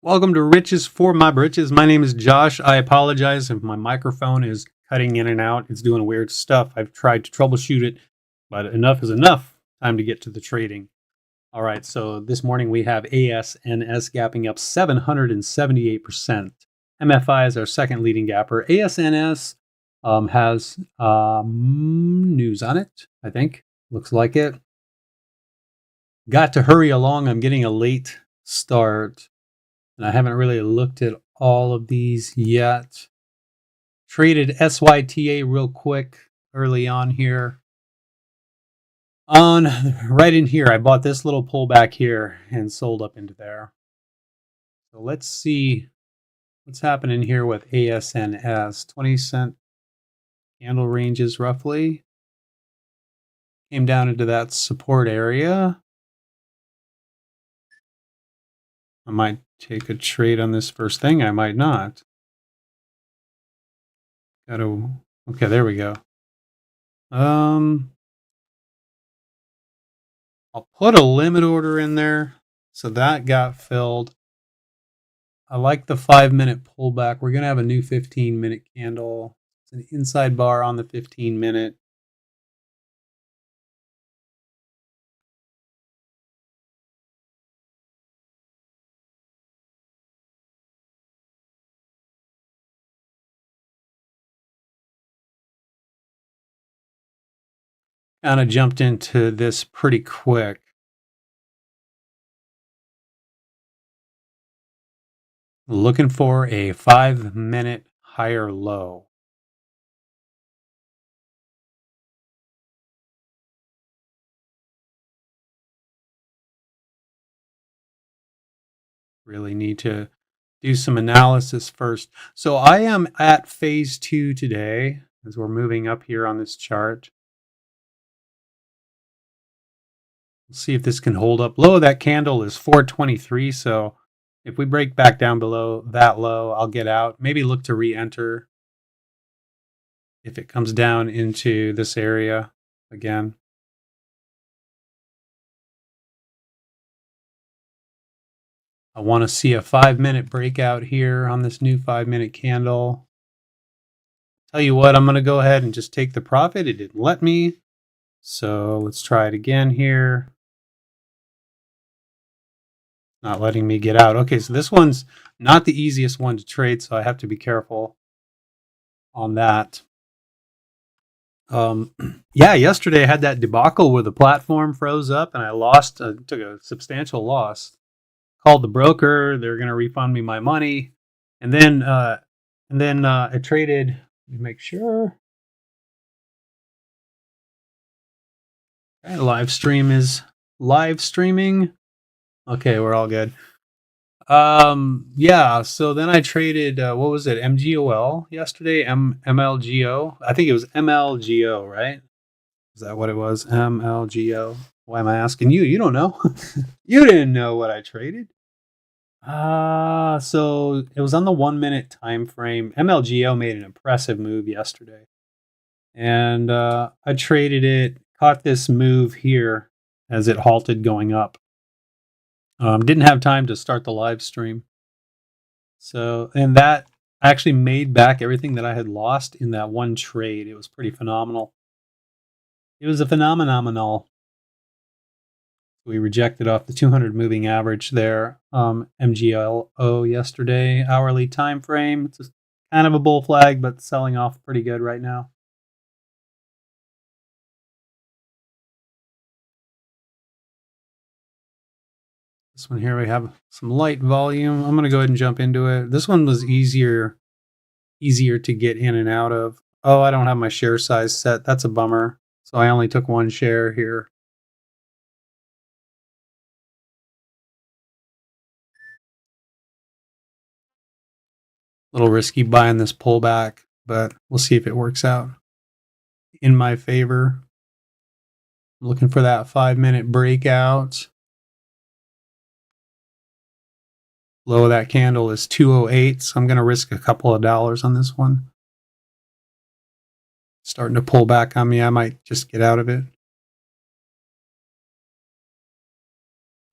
Welcome to Riches for My Britches. My name is Josh. I apologize if my microphone is cutting in and out. It's doing weird stuff. I've tried to troubleshoot it, but enough is enough. Time to get to the trading. All right, so this morning we have ASNS gapping up 778%. MFI is our second leading gapper. ASNS has news on it, I think. Looks like it. Got to hurry along. I'm getting a late start. And I haven't really looked at all of these yet. Traded SYTA real quick early on here. Right in here, I bought this little pullback here and sold up into there. So let's see what's happening here with ASNS. 20-cent candle ranges roughly. Came down into that support area. I might take a trade on this first thing. I might not. Okay, there we go. I'll put a limit order in there. So that got filled. I like the 5-minute pullback. We're going to have a new 15-minute candle. It's an inside bar on the 15-minute. Kind of jumped into this pretty quick. Looking for a 5-minute higher low. Really need to do some analysis first. So I am at phase 2 today as we're moving up here on this chart. We'll see if this can hold up. Low of that candle is 423. So if we break back down below that low, I'll get out. Maybe look to re-enter if it comes down into this area again. I want to see a 5-minute breakout here on this new 5-minute candle. Tell you what, I'm going to go ahead and just take the profit. It didn't let me. So let's try it again here. Not letting me get out. Okay, so this one's not the easiest one to trade, so I have to be careful on that. Yeah, yesterday I had that debacle where the platform froze up and I lost, took a substantial loss. Called the broker, they're going to refund me my money. And then I traded, let me make sure. Okay, live stream is live streaming. Okay, we're all good. Yeah, so then I traded, what was it? MGOL yesterday, MLGO. I think it was MLGO, right? Is that what it was? MLGO. Why am I asking you? You don't know. You didn't know what I traded. So it was on the 1-minute time frame. MLGO made an impressive move yesterday. And I traded it, caught this move here as it halted going up. Didn't have time to start the live stream. So, and that actually made back everything that I had lost in that one trade. It was pretty phenomenal. It was a phenomenal. We rejected off the 200 moving average there. MGLO yesterday, hourly time frame. It's kind of a bull flag, but selling off pretty good right now. This one here, we have some light volume. I'm going to go ahead and jump into it. This one was easier to get in and out of. Oh, I don't have my share size set. That's a bummer. So I only took one share here. A little risky buying this pullback, but we'll see if it works out in my favor. I'm looking for that 5-minute breakout. Low of that candle is 208, so I'm going to risk a couple of dollars on this one. Starting to pull back on me. I might just get out of it.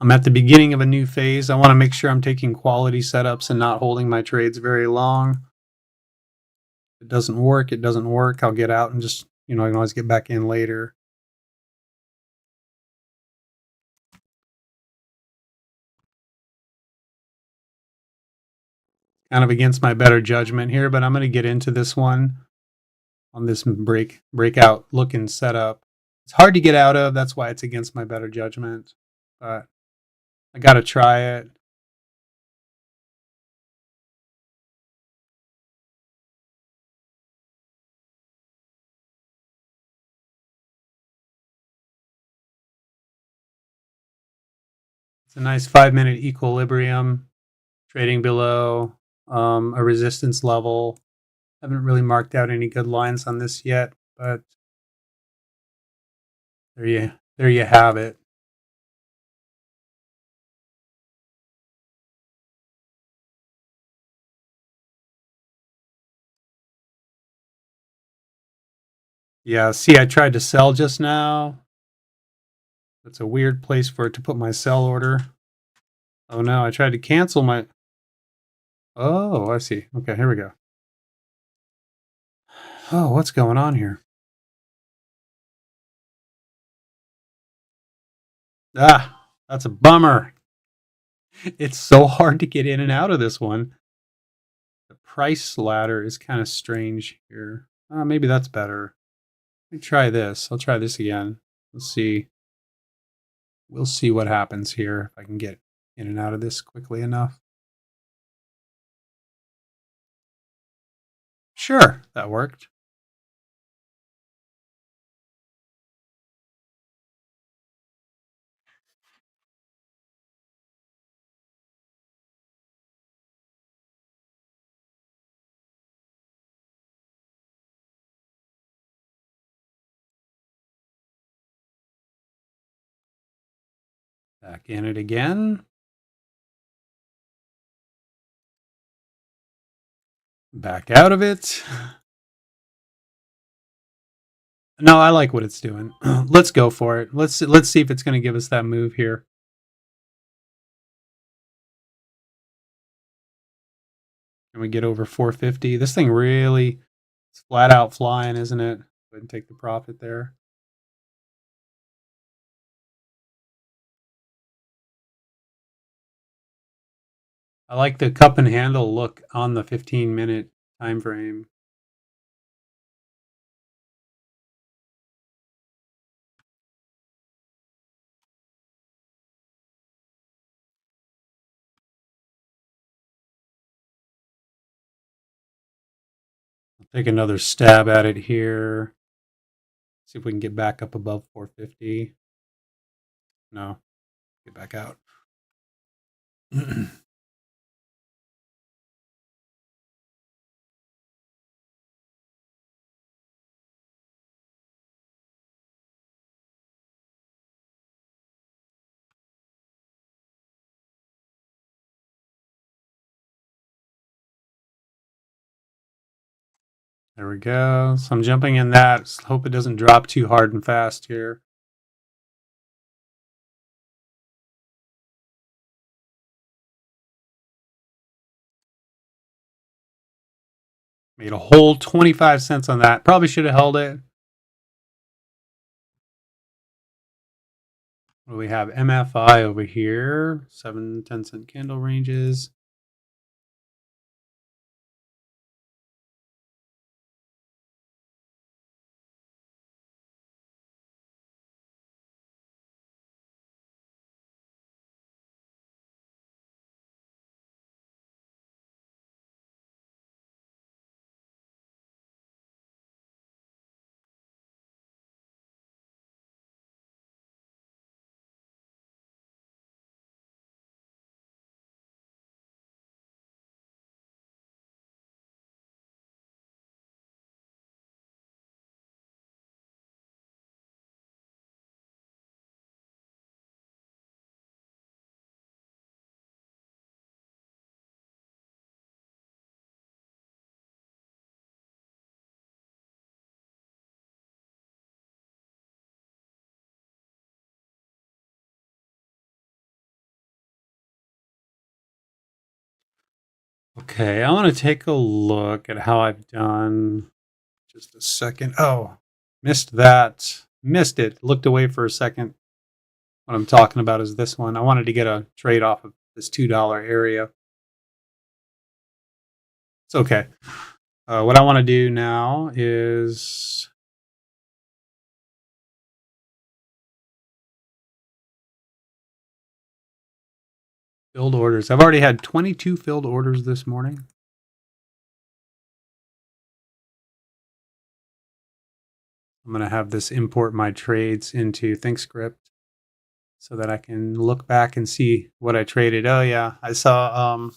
I'm at the beginning of a new phase. I want to make sure I'm taking quality setups and not holding my trades very long. If it doesn't work, it doesn't work. I'll get out and just, I can always get back in later. Kind of against my better judgment here, but I'm going to get into this one on this breakout looking setup. It's hard to get out of. That's why it's against my better judgment. But I got to try it. It's a nice 5-minute equilibrium, trading below a resistance level. Haven't really marked out any good lines on this yet, but there you have it. Yeah, see, I tried to sell just now. That's a weird place for it to put my sell order. Oh no, I tried to cancel my... Oh, I see. Okay, here we go. Oh, what's going on here? Ah, that's a bummer. It's so hard to get in and out of this one. The price ladder is kind of strange here. Maybe that's better. Let me try this. I'll try this again. Let's see. We'll see what happens here if I can get in and out of this quickly enough. Sure, that worked. Back in it again. Back out of it. No, I like what it's doing. Let's go for it. Let's see if it's going to give us that move here. Can we get over 450? This thing really is flat out flying, isn't it? Go ahead and take the profit there. I like the cup and handle look on the 15-minute time frame. I'll take another stab at it here. See if we can get back up above 450. No, get back out. There we go. So I'm jumping in that. Just hope it doesn't drop too hard and fast here. Made a whole 25 cents on that. Probably should have held it. What do we have? MFI over here. 7-10 cent candle ranges. Okay, I want to take a look at how I've done. Just a second. Oh, missed that. Missed it. Looked away for a second. What I'm talking about is this one. I wanted to get a trade off of this $2 area. It's okay. What I want to do now is filled orders. I've already had 22 filled orders this morning. I'm going to have this import my trades into ThinkScript so that I can look back and see what I traded. Oh yeah, I saw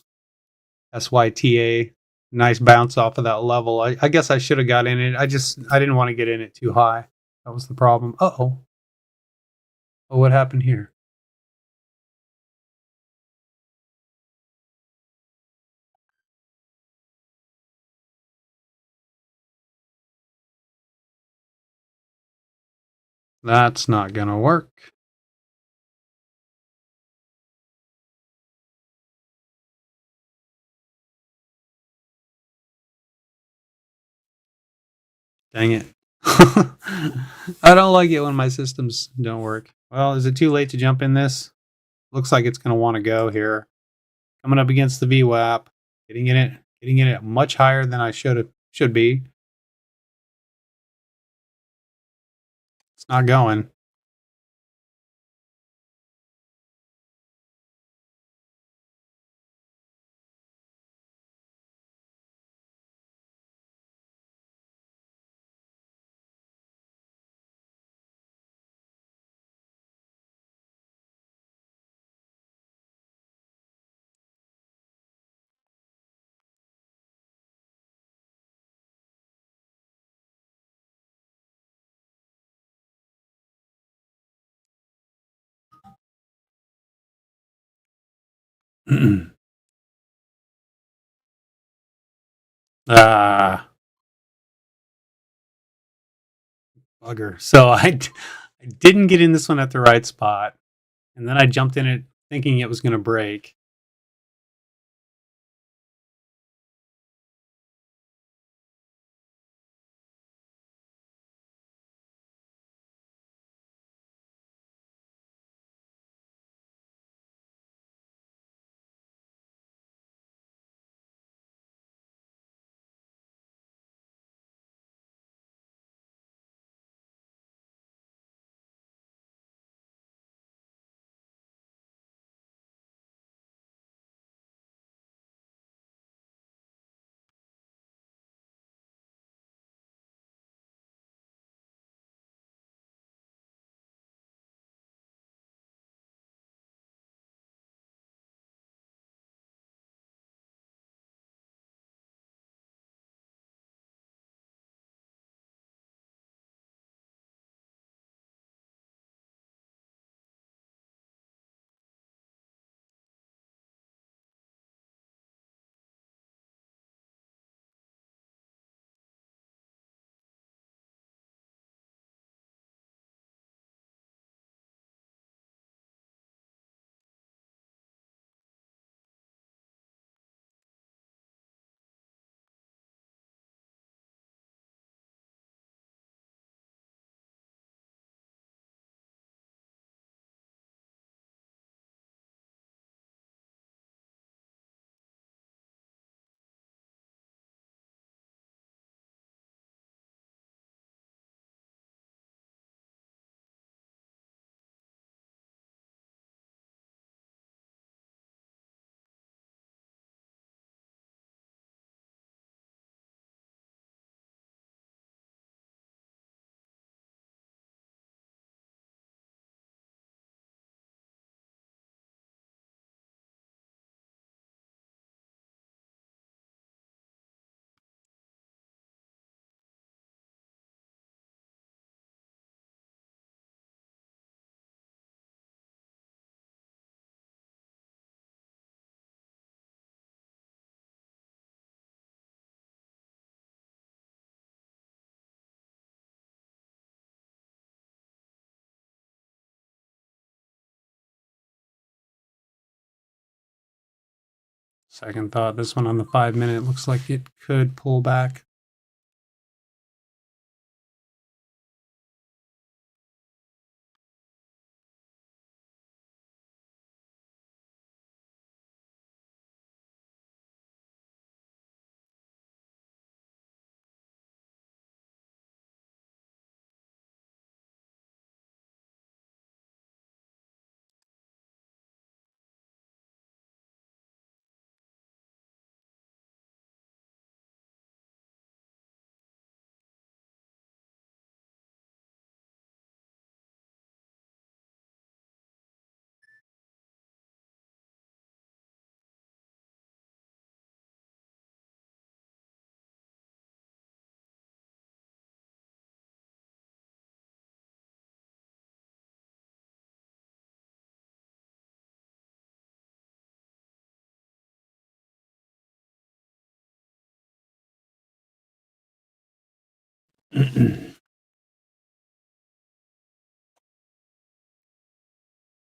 SYTA, nice bounce off of that level. I guess I should have got in it. I didn't want to get in it too high. That was the problem. Uh-oh. Oh, what happened here? That's not gonna work. Dang it. I don't like it when my systems don't work. Well, is it too late to jump in this? Looks like it's gonna want to go here. Coming up against the VWAP, getting in it much higher than I should be. It's not going. Ah, bugger. So I didn't get in this one at the right spot, and then I jumped in it thinking it was going to break. Second thought, this one on the 5-minute looks like it could pull back.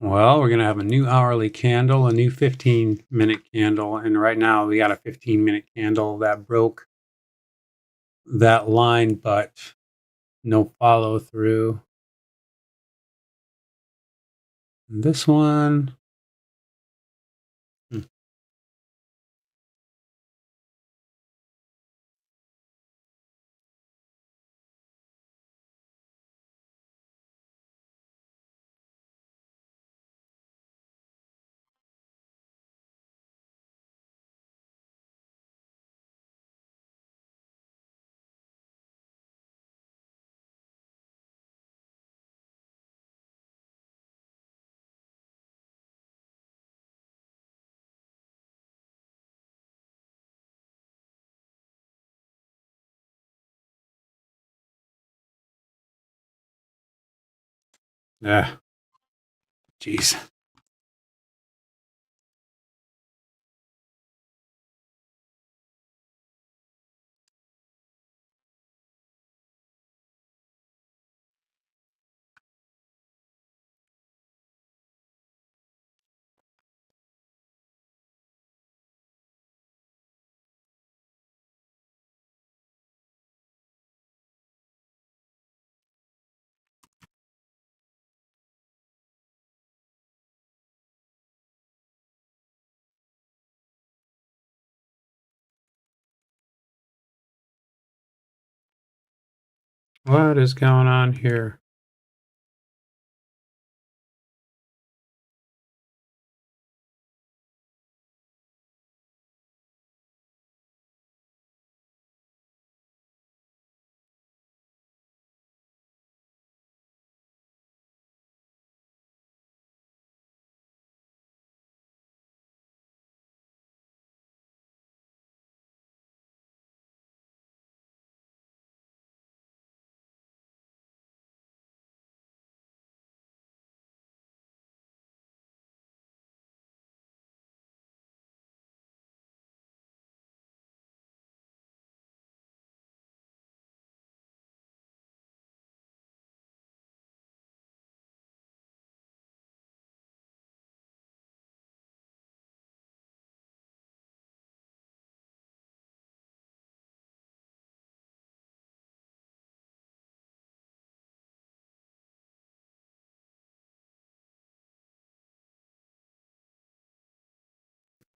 Well, we're going to have a new hourly candle, a new 15-minute candle. And right now we got a 15-minute candle that broke that line, but no follow through. This one. hmm, Yeah, jeez. What is going on here?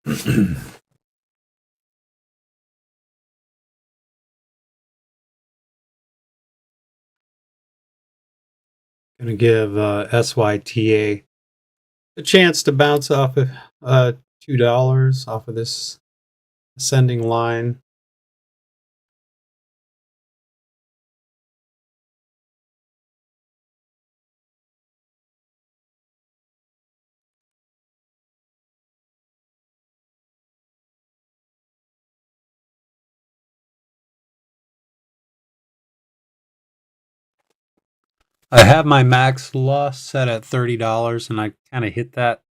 Going to give SYTA a chance to bounce off of $2 off of this ascending line. I have my max loss set at $30, and I kind of hit that.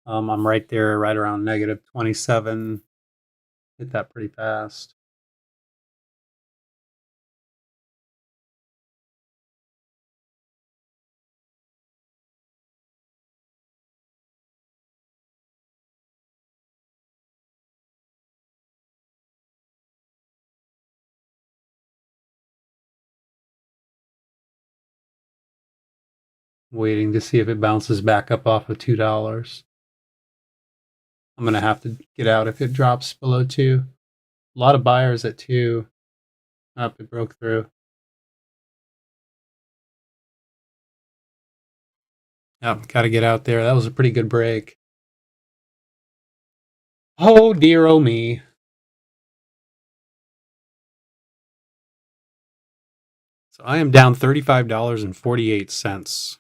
I'm right there, right around -27. Hit that pretty fast. Waiting to see if it bounces back up off of $2. I'm going to have to get out if it drops below 2. A lot of buyers at 2. Up, it broke through. Yep, got to get out there. That was a pretty good break. Oh dear, oh me. So I am down $35.48,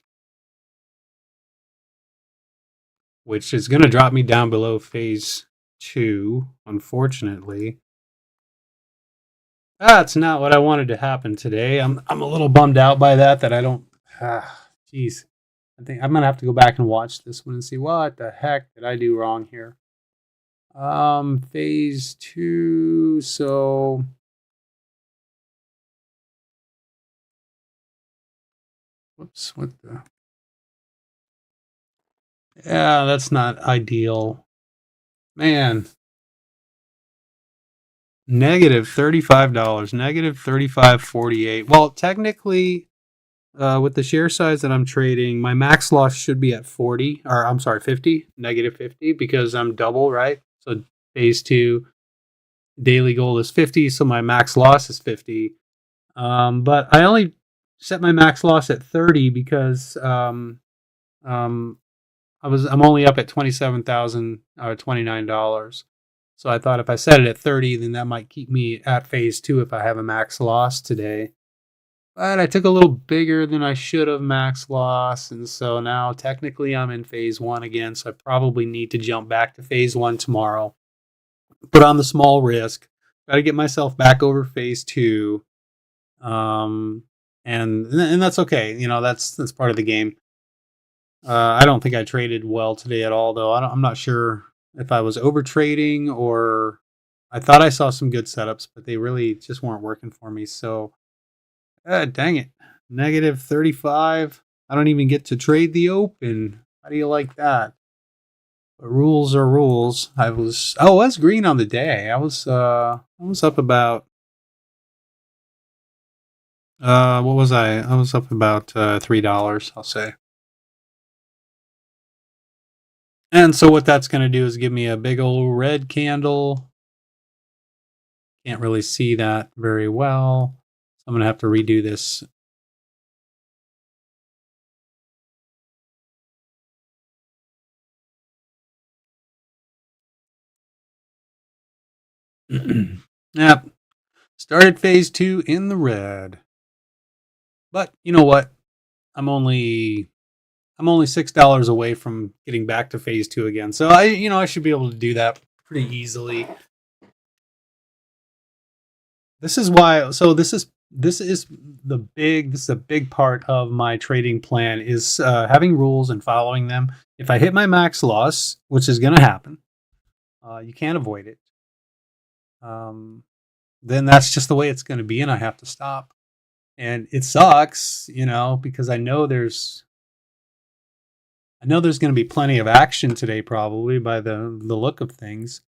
which is going to drop me down below phase 2, unfortunately. That's not what I wanted to happen today. I'm a little bummed out by that I don't. Jeez. I think I'm gonna have to go back and watch this one and see what the heck did I do wrong here. Phase 2. So whoops, what the? Yeah, that's not ideal, man. Negative $35, negative 35.48. Well, technically, with the share size that I'm trading, my max loss should be at 40, or I'm sorry, 50, negative 50, because I'm double, right? So phase 2 daily goal is 50, so my max loss is 50. But I only set my max loss at 30 because I'm only up at $27,029. So I thought if I set it at 30, then that might keep me at phase 2 if I have a max loss today. But I took a little bigger than I should have max loss, and so now technically I'm in phase 1 again, so I probably need to jump back to phase 1 tomorrow. Put on the small risk. Got to get myself back over phase 2. And that's okay. You know, that's part of the game. I don't think I traded well today at all, though. I'm not sure if I was over trading or I thought I saw some good setups, but they really just weren't working for me. So, dang it. Negative 35. I don't even get to trade the open. How do you like that? But rules are rules. I was green on the day. I was up about what was I? I was up about $3, I'll say. And so what that's going to do is give me a big old red candle. Can't really see that very well. So I'm going to have to redo this. Yep. Started phase 2 in the red. But you know what? I'm only $6 away from getting back to phase 2 again. So I should be able to do that pretty easily. This is why. So this is a big part of my trading plan is having rules and following them. If I hit my max loss, which is going to happen, you can't avoid it. Then that's just the way it's going to be, and I have to stop. And it sucks, because I know there's going to be plenty of action today, probably by the look of things.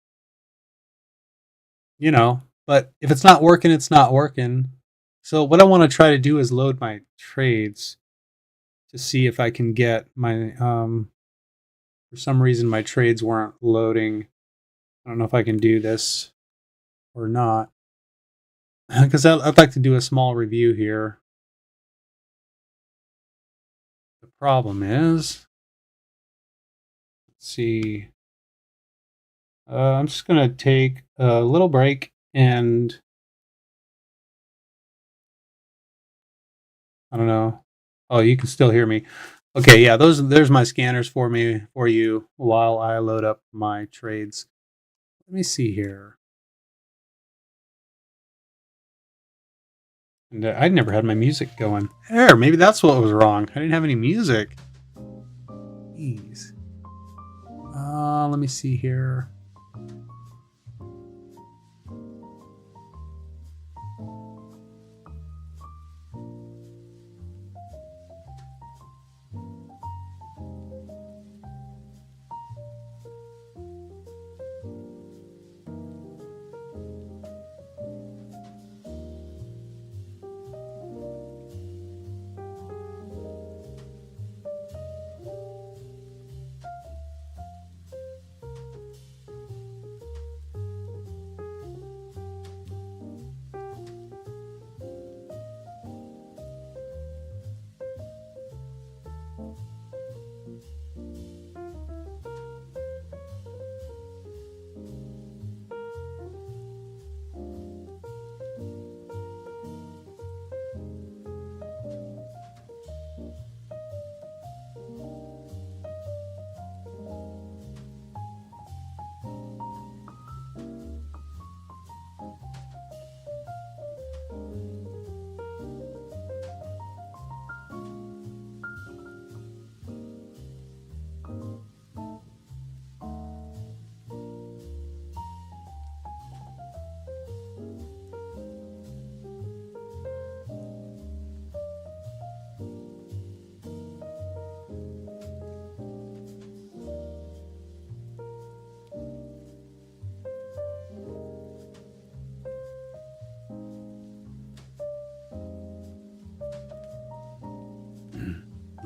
But if it's not working, it's not working. So what I want to try to do is load my trades to see if I can get my, for some reason my trades weren't loading. I don't know if I can do this or not. Because I'd like to do a small review here. The problem is, let's see. I'm just going to take a little break and I don't know. Oh, you can still hear me. Okay, yeah, there's my scanners for you while I load up my trades. Let me see here. And I'd never had my music going. There, maybe that's what was wrong. I didn't have any music. Jeez. Let me see here.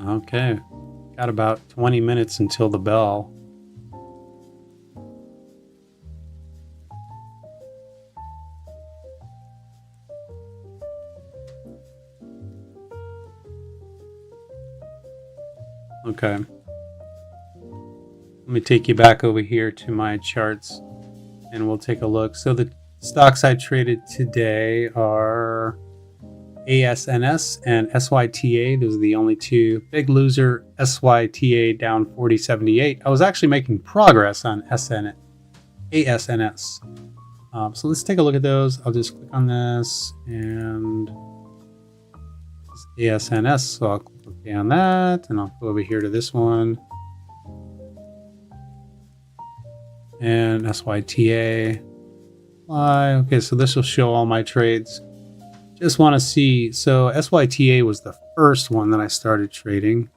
Okay. Got about 20 minutes until the bell. Okay. Let me take you back over here to my charts and we'll take a look. So the stocks I traded today are ASNS and SYTA. Those are the only two. Big loser, SYTA down 40.78. I was actually making progress on ASNS. So let's take a look at those. I'll just click on this and ASNS. So I'll click OK on that and I'll go over here to this one. And SYTA. Okay, so this will show all my trades. Just want to see. So SYTA was the first one that I started trading.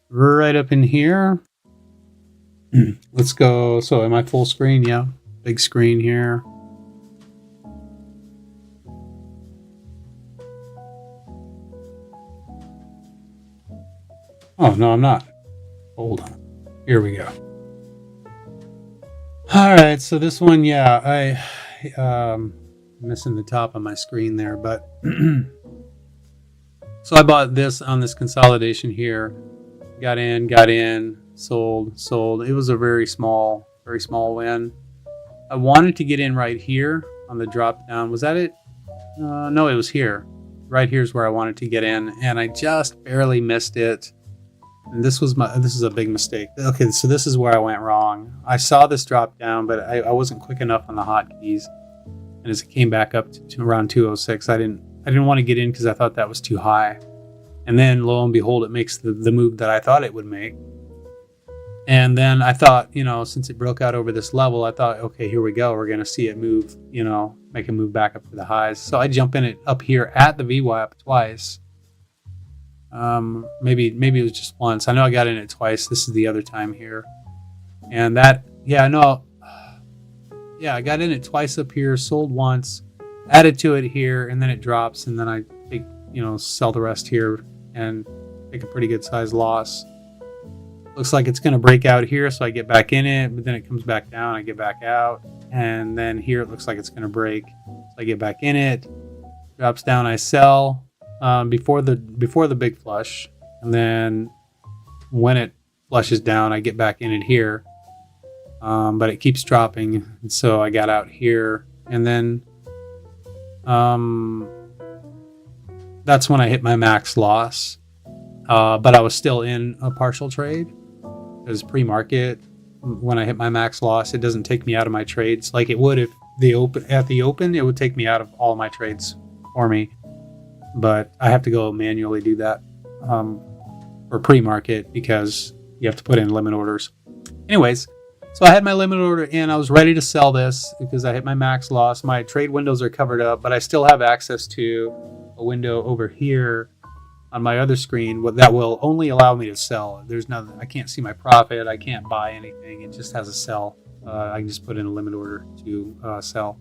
Right up in here. Let's go. So am I full screen? Yeah. Big screen here. Oh, no, I'm not. Hold on. Here we go. All right, so this one, yeah, I'm missing the top of my screen there, but so I bought this on this consolidation here. Got in, sold. It was a very small win. I wanted to get in right here on the drop down. Was that it? No, it was here. Right here's where I wanted to get in, and I just barely missed it. And this is a big mistake. Okay, so this is where I went wrong. I saw this drop down, but I wasn't quick enough on the hotkeys. And as it came back up to around 206, I didn't want to get in because I thought that was too high. And then lo and behold, it makes the move that I thought it would make. And then I thought, since it broke out over this level, I thought, okay, here we go. We're going to see it move, make a move back up to the highs. So I jump in it up here at the VWAP twice. Maybe it was just once. I know I got in it twice. This is the other time here. And I got in it twice up here, sold once, added to it here, and then it drops, and then I take, sell the rest here and take a pretty good size loss. Looks like it's going to break out here, so I get back in it, but then it comes back down, I get back out, and then here it looks like it's going to break. So I get back in it, drops down, I sell. Before the big flush, and then when it flushes down, I get back in it here, but it keeps dropping, and so I got out here, and then that's when I hit my max loss, but I was still in a partial trade because pre-market, when I hit my max loss, it doesn't take me out of my trades like it would if at the open, it would take me out of all my trades for me. But I have to go manually do that for pre-market because you have to put in limit orders. Anyways, so I had my limit order in. I was ready to sell this because I hit my max loss. My trade windows are covered up, but I still have access to a window over here on my other screen that will only allow me to sell. There's nothing. I can't see my profit. I can't buy anything. It just has a sell. I can just put in a limit order to sell.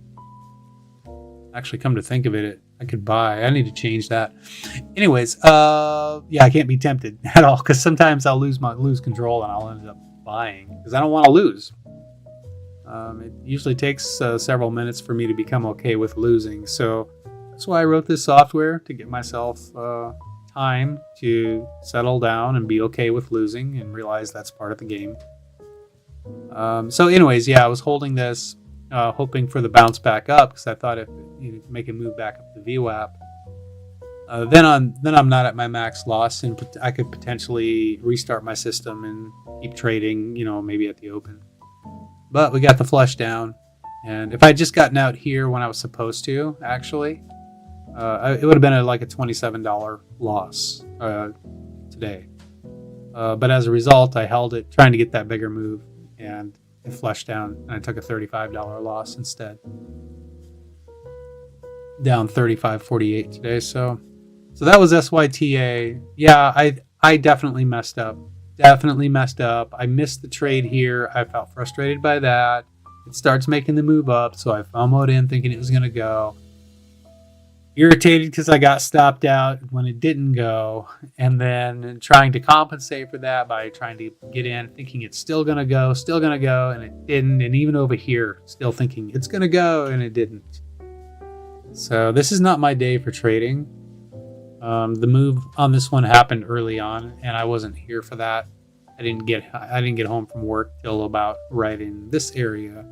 Actually, come to think of it, I could buy. I need to change that. Anyways, I can't be tempted at all because sometimes I'll lose control and I'll end up buying because I don't want to lose. It usually takes several minutes for me to become okay with losing. So that's why I wrote this software, to get myself time to settle down and be okay with losing and realize that's part of the game. So anyways, I was holding this. Hoping for the bounce back up because I thought if make a move back up the VWAP, then I'm not at my max loss and I could potentially restart my system and keep trading, maybe at the open. But we got the flush down, and if I just gotten out here when I was supposed to, actually, it would have been like a $27 loss today. But as a result, I held it, trying to get that bigger move, and it flushed down, and I took a $35 loss instead. Down 35.48 today. So that was SYTA. Yeah, I definitely messed up. I missed the trade here. I felt frustrated by that. It starts making the move up, so I FOMO'd in thinking it was going to go. irritated because I got stopped out when it didn't go, and then trying to compensate for that by trying to get in, thinking it's still gonna go, and it didn't. And even over here, still thinking it's gonna go, and it didn't. So this is not my day for trading. The move on this one happened early on, and I wasn't here for that. I didn't get home from work till about right in this area,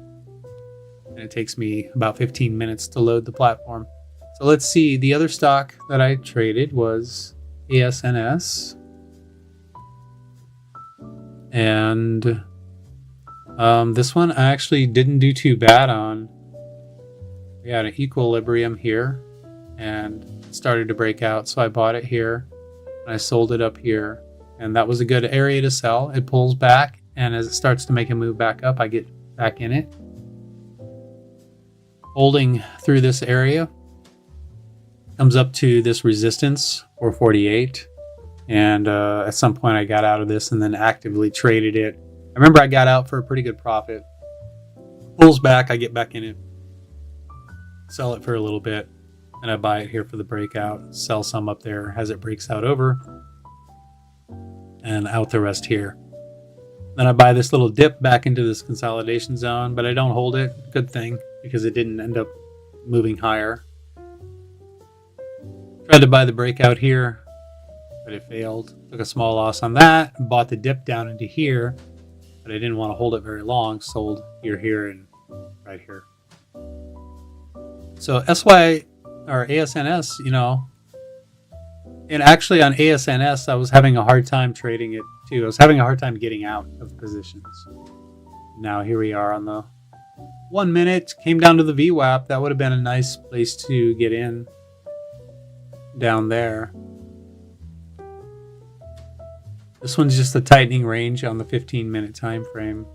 and it takes me about 15 minutes to load the platform. So let's see. The other stock that I traded was ASNS, and this one I actually didn't do too bad on. We had an equilibrium here, and it started to break out, so I bought it here, and I sold it up here, and that was a good area to sell. It pulls back, and as it starts to make a move back up, I get back in it, holding through this area. Comes up to this resistance 448, and at some point I got out of this and then actively traded it. I remember I got out for a pretty good profit. Pulls back, I get back in it, sell it for a little bit, and I buy it here for the breakout, sell some up there as it breaks out over, and out the rest here. Then I buy this little dip back into this consolidation zone, but I don't hold it. Good thing, because it didn't end up moving higher. Tried to buy the breakout here, but it failed. Took a small loss on that. Bought the dip down into here, but I didn't want to hold it very long. Sold here, and right here. So ASNS, and actually on ASNS, I was having a hard time trading it too. I was having a hard time getting out of positions. Now here we are on the 1 minute. Came down to the VWAP. That would have been a nice place to get in. Down there. This one's just a tightening range on the 15-minute time frame.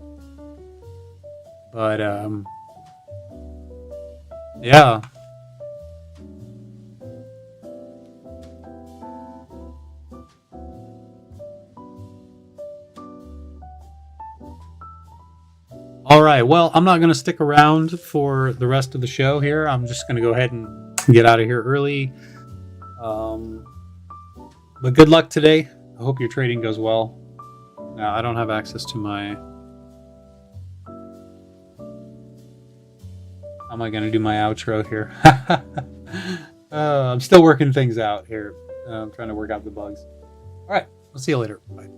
But yeah. All right, well, I'm not going to stick around for the rest of the show here. I'm just going to go ahead and get out of here early. But good luck today. I hope your trading goes well. Now, I don't have access to my... How am I going to do my outro here? I'm still working things out here. I'm trying to work out the bugs. All right, I'll see you later. Bye.